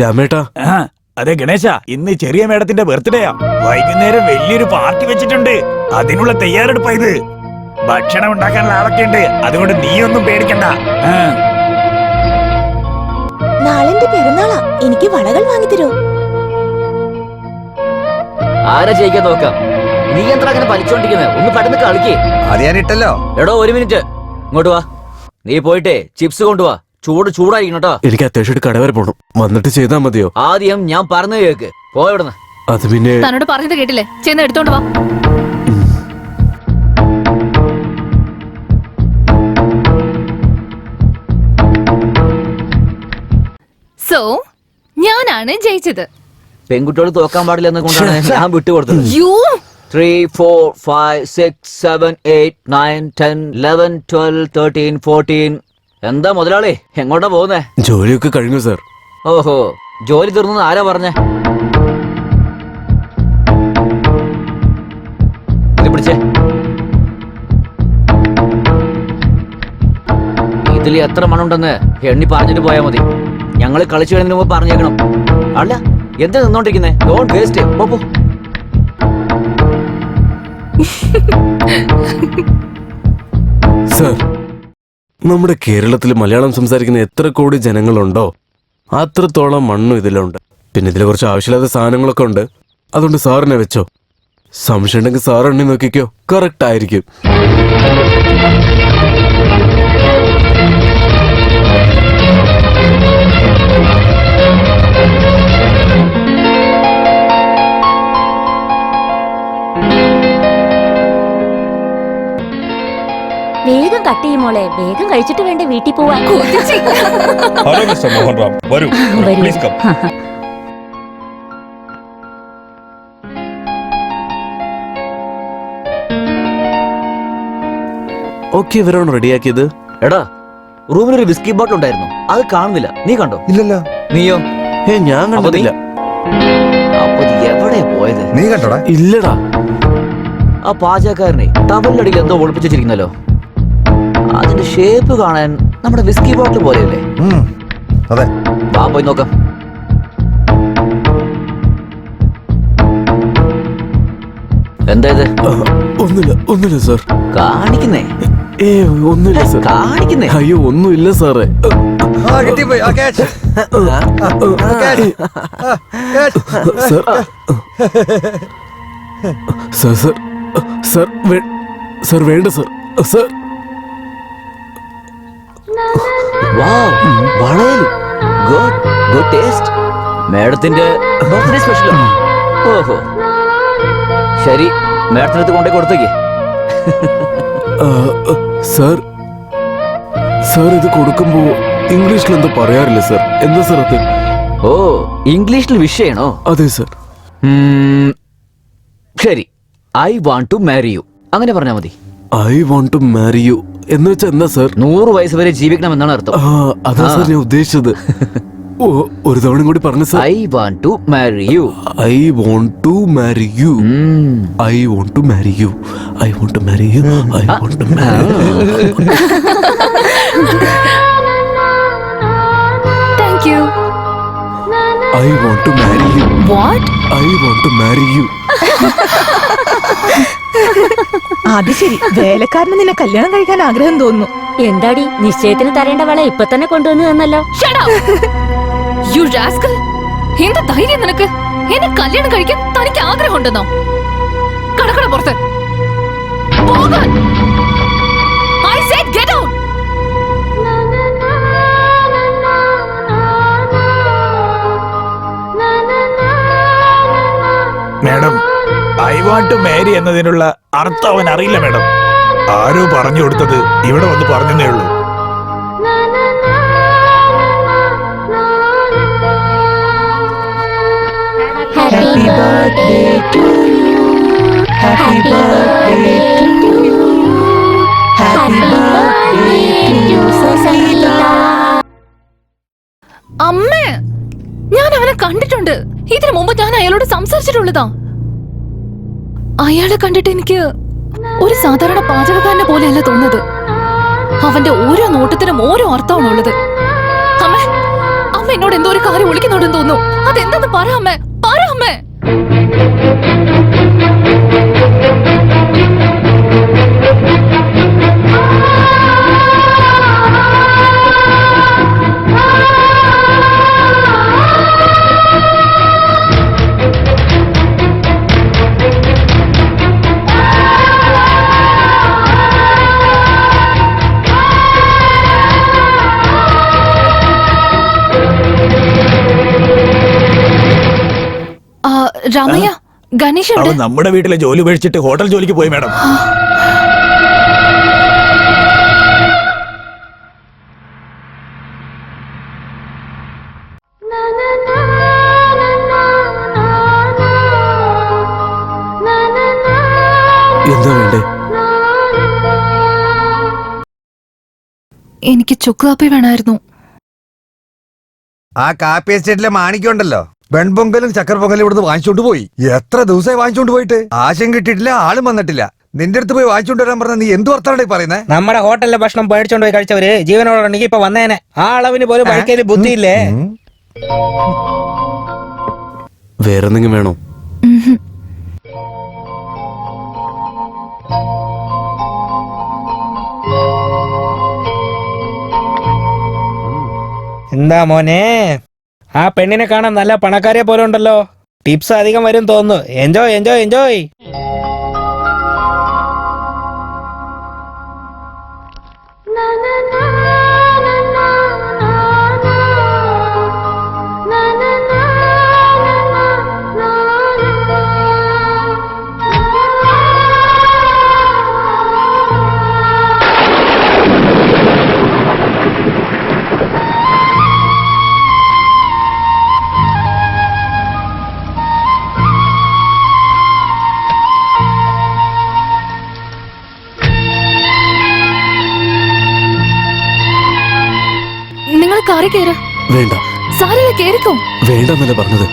രാമേട്ടാ. അതെ ഗണേശ, ഇന്ന് ചെറിയ മേഡത്തിന്റെ ബർത്ത്ഡേയാ. വൈകുന്നേരം വലിയൊരു പാർട്ടി വെച്ചിട്ടുണ്ട്. അതിനുള്ള തയ്യാറെടുപ്പാ ഇത്. ഭക്ഷണം ഉണ്ടാക്കാനുള്ള ആളൊക്കെ ഉണ്ട്. അതുകൊണ്ട് നീയൊന്നും പേടിക്കണ്ട. നാളെ എന്റെ പെരുന്നാളാ. എനിക്ക് വളകൾ വാങ്ങിത്തരോ? ആരാ ജയിക്കാൻ നോക്കാം. നീ എന്താ അങ്ങനെ വലിച്ചോണ്ടിരിക്കുന്നത്? ഒന്ന് പെട്ടെന്ന് കളിക്കേ. അത് ഞാൻ ഇട്ടല്ലോ. എടോ, ഒരു മിനിറ്റ് ഇങ്ങോട്ട് വാ. നീ പോയിട്ടേ ചിപ്സ് കൊണ്ടുവാ. ചൂടായിരിക്കണം കേട്ടോ. എനിക്ക് അത്യാവശ്യമായിട്ട് കട വരെ പോണം. വന്നിട്ട് ചെയ്താൽ മതിയോ? ആദ്യം ഞാൻ പറഞ്ഞു കേക്ക്. പോയവിടുന്ന്. അത് പിന്നെ തന്നോട് പറഞ്ഞത് കേട്ടില്ലേ? ചെന്ന് എടുത്തോണ്ട് വാ. സോ ഞാനാണ് ജയിച്ചത്. പെൺകുട്ടികൾ തോക്കാൻ പാടില്ല എന്നുകൊണ്ടാണ് ഞാൻ വിട്ടുകൊടുത്തത്. 3, 4, 5, 6, 7, 8, 9, 10, 11, 12, 13, 14. എന്താ മുതലാളി, എങ്ങോട്ടാ പോകുന്നേ? ജോലിയൊക്കെ കഴിഞ്ഞു സാർ. ഓഹോ, ജോലി തീർന്നു ആരാ പറഞ്ഞേ? ഇത് പിടിച്ചേ. ഇതിൽ എത്ര മണുണ്ടെന്ന് എണ്ണി പറഞ്ഞിട്ട് പോയാ മതി. ഞങ്ങള് കളിച്ചു കഴിഞ്ഞതിന് മുമ്പ് പറഞ്ഞേക്കണം. അല്ല, എന്താ നിന്നോണ്ടിരിക്കുന്നേ? Don't waste. പോ. സാർ, നമ്മുടെ കേരളത്തിൽ മലയാളം സംസാരിക്കുന്ന എത്ര കോടി ജനങ്ങളുണ്ടോ അത്രത്തോളം മണ്ണും ഇതിലുണ്ട്. പിന്നെ ഇതിൽ കുറച്ച് ആവശ്യമില്ലാത്ത സാധനങ്ങളൊക്കെ ഉണ്ട്. അതുകൊണ്ട് സാറിനെ വെച്ചോ. സംശയം ഉണ്ടെങ്കിൽ സാർ എണ്ണി നോക്കിക്കോ, കറക്റ്റ് ആയിരിക്കും. വേഗം കട്ട് ചെയ്യുമോളെ. വേഗം കഴിച്ചിട്ട് വേണ്ട വീട്ടിൽ പോവാൻ. ഹലോ മിസ്റ്റർ മോഹൻ റാം, വരൂ. Please come. ഓക്കെ, ഇവരാണ് റെഡിയാക്കിയത്. എടാ, റൂമിലൊരു വിസ്കി ബോട്ടിൽ ഉണ്ടായിരുന്നു. അത് കാണുന്നില്ല. നീ കണ്ടോ? ഇല്ലല്ലോ. നീയോ? ഞാൻ കണ്ടില്ല. അപ്പൊ എവിടെ പോയത്? നീ കണ്ടോടാ? ഇല്ലടാ. ആ പാചകക്കാരനെ ടവലിനടിയിൽ എന്തോ ഒളിപ്പിച്ചു വെച്ചിരിക്കുന്നല്ലോ. അതിന്റെ ഷേപ്പ് കാണാൻ നമ്മുടെ വിസ്കി ബോട്ടിൽ പോലെയല്ലേ? അതെ. വാ, പോയി നോക്കാം. എന്താ ഇത്? ഒന്നുമില്ല സാർ. കാണിക്കുന്നേ? ഒന്നുമില്ല സാർ. കാണിക്കുന്നേ? അയ്യോ, ഒന്നുമില്ല സാറേ. സാർ വേണ്ട സാർ. Sir, good taste. മേഡത്തിന്റെ ബർത്ത്ഡേ സ്പെഷ്യൽ. ഓഹോ, ശരി, മേഡത്തിനടുത്ത് കൊണ്ടേ കൊടുത്തേക്ക്. സാർ ഇത് കൊടുക്കുമ്പോ ഇംഗ്ലീഷിൽ എന്തോ പറയാറില്ല സാർ. എന്താ സാർ അത്? ഓ, ഇംഗ്ലീഷിൽ വിഷയണോ? അതെ സാർ. ശരി, I want to marry you. അങ്ങനെ പറഞ്ഞാ മതി. I want to marry you എന്ന് വെച്ചാൽ എന്താ സാർ? 100 വയസ്സ് വരെ ജീവിക്കണം എന്നാണ് അർത്ഥം. അതാ സാർ ഞാൻ ഉദ്ദേശിച്ചത്. ഒരു തവണ കൂടി പറഞ്ഞു sir. I want to marry you. I want to marry you. I want to marry you. I want to marry you. I want to marry you. Thank you. I want to marry you. What? I want to marry you. അത് ശരി, വേലക്കാരന് നിന്നെ കല്യാണം കഴിക്കാൻ ആഗ്രഹം തോന്നുന്നു. എന്താടി, നിശ്ചയത്തിന് തരേണ്ട വള ഇപ്പൊ തന്നെ കൊണ്ടുവന്നു തന്നല്ലോ. Shut up! You rascal! എന്താ ധൈര്യം നിനക്ക്? എന്നെ കല്യാണം കഴിക്കാൻ തനിക്ക് ആഗ്രഹമുണ്ടെന്നോ? കടക്കട പുറത്ത് പോകാൻ. I said get out! Madam, I want to marry എന്നതിനുള്ള അർത്ഥം അവൻ അറിയില്ല മേഡം. ആരോ പറഞ്ഞു കൊടുത്തത് ഇവിടെ വന്ന് പറഞ്ഞതേ ഉള്ളൂ. Happy birthday to you. Happy birthday to you. Happy birthday to Sasita. അമ്മേ, ഞാൻ അവനെ കണ്ടിട്ടുണ്ട്. ഇതിനു മുമ്പ് ഞാൻ അയാളോട് സംസാരിച്ചിട്ടുള്ളതാ. അയാളെ കണ്ടിട്ട് എനിക്ക് ഒരു സാധാരണ പാചകക്കാരനെ പോലെയല്ല തോന്നുന്നത്. അവന്റെ ഓരോ നോട്ടത്തിനും ഓരോ അർത്ഥമാണുള്ളത്. അമ്മ എന്നോട് എന്തോ ഒരു കാര്യം ഒളിക്കുന്നുണ്ടെന്ന് തോന്നുന്നു. അതെന്താന്ന് പറ അമ്മേ, പറ അമ്മേ. രാമയ്യ, ഗണേഷ് എവിടെ? അവൻ നമ്മുടെ വീട്ടിലെ ജോലി ഉപേക്ഷിച്ചിട്ട് ഹോട്ടൽ ജോലിക്ക് പോയി മാഡം. എന്താ വേണ്ടേ? എനിക്ക് ചുക്ക് കാപ്പി വേണമായിരുന്നു. ആ കാപ്പി എസ്റ്റേറ്റിലെ മാണിക്കുണ്ടല്ലോ, വെൺപൊങ്കലും ചക്കർ പൊങ്കലും ഇവിടുന്ന് വാങ്ങിച്ചോണ്ട് പോയി. എത്ര ദിവസമായി വാങ്ങിച്ചോണ്ട് പോയിട്ട്? ആശം കിട്ടിയിട്ടില്ല, ആളും വന്നിട്ടില്ല. നിന്റെ അടുത്ത് പോയി വാങ്ങിച്ചോണ്ട് വരാൻ പറഞ്ഞ നീ എന്ത് വർത്താനാണ് പറയുന്നത്? നമ്മുടെ ഹോട്ടലിലെ ഭക്ഷണം പേടിച്ചോണ്ട് പോയി കഴിച്ചവര് ജീവനോടുണ്ടെങ്കിൽ ഇപ്പൊ വന്നേനെ. ആ അളവിന് പോലും കഴിക്കല് ബുദ്ധിയില്ലേ? വേറെന്തെങ്കിലും വേണോ? എന്താ മോനെ, ആ പെണ്ണിനെ കാണാൻ നല്ല പണക്കാരെ പോലെ ഉണ്ടല്ലോ. ടിപ്സ് അധികം വരും തോന്നുന്നു. Enjoy enjoy enjoy. നിങ്ങൾ കാറി കയറ്. വേണ്ട. സാരല്ല, കേറിക്കോ. വേണ്ടെന്നല്ലേ പറഞ്ഞത്?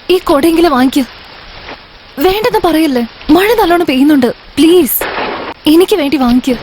ഈ കൊടയെങ്കിലും വാങ്ങിക്ക്. വേണ്ടെന്ന് പറയല്ലേ, മഴ നല്ലോണം പെയ്യുന്നുണ്ട്. പ്ലീസ്, എനിക്ക് വേണ്ടി വാങ്ങിക്ക്.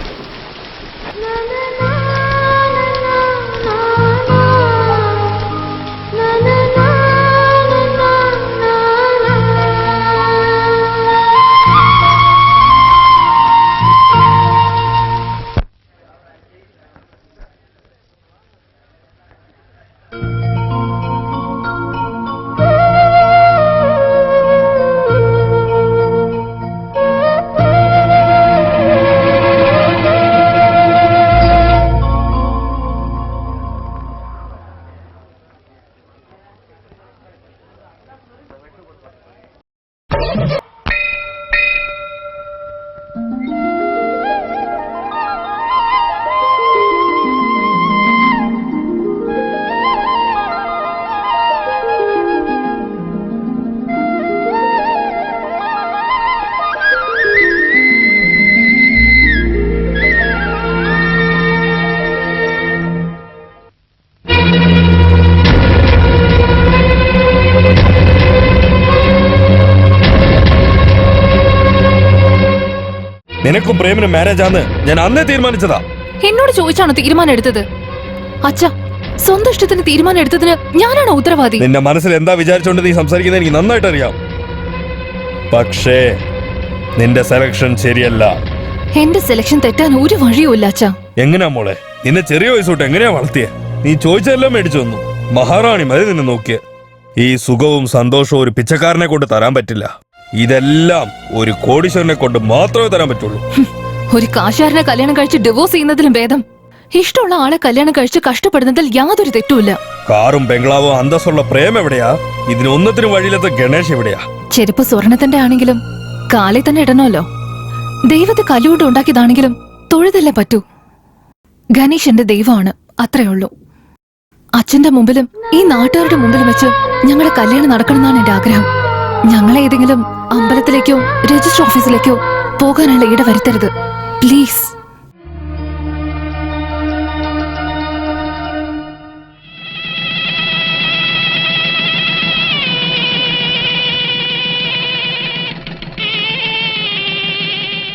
നിനക്കും പ്രേമിനും മാരേജ് ആന്ന് ഞാൻ അന്നേ തീരുമാനിച്ചതാ. എന്നോട് ചോദിച്ചാണോ തീരുമാനം എടുത്തത്? അച്ഛ, സ്വന്തം ഇഷ്ടത്തിന് തീരുമാനം എടുത്തതിന് ഞാനാണോ ഉത്തരവാദി? നിന്റെ മനസ്സിൽ എന്താ വിചാരിച്ചോണ്ട് നീ സംസാരിക്കുന്നത് എനിക്ക് നന്നായിട്ട് അറിയാം. പക്ഷേ നിന്റെ സെലക്ഷൻ ശരിയല്ല. എന്റെ സെലക്ഷൻ തെറ്റാൻ ഒരു വഴിയുമില്ല അച്ഛ. എങ്ങനെയാ മോളെ, നിന്നെ ചെറിയ വയസ്സോട്ട് എങ്ങനെയാ വളർത്തിയെ? നീ ചോദിച്ചതെല്ലാം മേടിച്ചു തന്നു. മഹാറാണി മതി നിന്നെ നോക്കിയ. ഈ സുഖവും സന്തോഷവും ഒരു പിച്ചക്കാരനെ കൊണ്ട് തരാൻ പറ്റില്ല. ഇതെല്ലാം ഒരു കോടീശ്വരനെ കൊണ്ട് മാത്രമേ തരാൻ പറ്റുള്ളൂ. ഒരു കാശാരനെ കല്യാണം കഴിച്ച് ഡിവോഴ്സ് ചെയ്യുന്നതിലും ഭേദം ഇഷ്ടമുള്ള ആളെ കല്യാണം കഴിച്ച് കഷ്ടപ്പെടുന്നതിൽ യാതൊരു തെറ്റുമില്ല. കാറും ബംഗ്ലാവോ അന്തസ്സുള്ള പ്രേം എവിടെയാ? ഇതിനൊന്നത്തിനും വഴിയിലത്തെ ഗണേഷ് എവിടെയാ? ചെരുപ്പ് സ്വർണത്തിന്റെ ആണെങ്കിലും കാലിൽ തന്നെ ഇടണമല്ലോ. ദൈവത്തെ കല്ലുകൊണ്ട് ഉണ്ടാക്കിയതാണെങ്കിലും തൊഴുതല്ലേ പറ്റൂ. ഗണേഷ് എന്റെ ദൈവമാണ്, അത്രേ ഉള്ളൂ. അച്ഛന്റെ മുമ്പിലും ഈ നാട്ടുകാരുടെ മുമ്പിലും വെച്ച് ഞങ്ങളുടെ കല്യാണം നടക്കണമെന്നാണ് എന്റെ ആഗ്രഹം. ഞങ്ങളെ ഏതെങ്കിലും അമ്പലത്തിലേക്കോ രജിസ്റ്റർ ഓഫീസിലേക്കോ പോകാനുള്ള ഇട വരുത്തരുത്, പ്ലീസ്.